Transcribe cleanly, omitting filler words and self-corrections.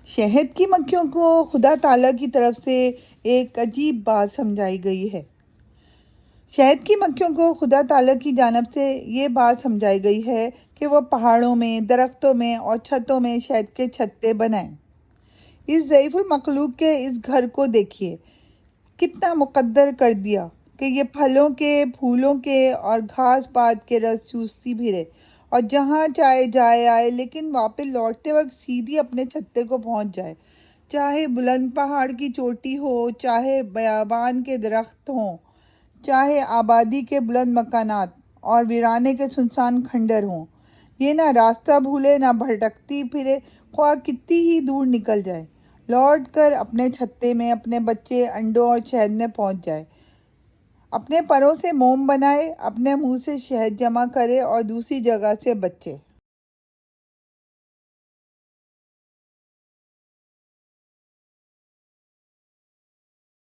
शहद की मक्खियों को खुदा ताला की तरफ से एक अजीब बात समझाई गई है। शहद की मक्खियों को खुदा ताला की जानिब से ये बात समझाई गई है कि वो पहाड़ों में, दरख्तों में और छतों में शहद के छत्ते बनाएं। इस ज़ईफ़ुल मखलूक के इस घर को देखिए, कितना मुक़द्दर कर दिया कि ये फलों के, फूलों के और घास पात के रस चूसती फिरे और जहाँ चाहे जाए आए, लेकिन वापस लौटते वक्त सीधी अपने छत्ते को पहुँच जाए। चाहे बुलंद पहाड़ की चोटी हो, चाहे बयाबान के दरख्त हों, चाहे आबादी के बुलंद मकानात और वीराने के सुनसान खंडर हों, ये ना रास्ता भूले, ना भटकती फिरे, ख्वाह कितनी ही दूर निकल जाए, लौट कर अपने छत्ते में अपने बच्चे, अंडों और शहद में पहुंच जाए। अपने परों से मोम बनाए, अपने मुंह से शहद जमा करे और दूसरी जगह से बचे।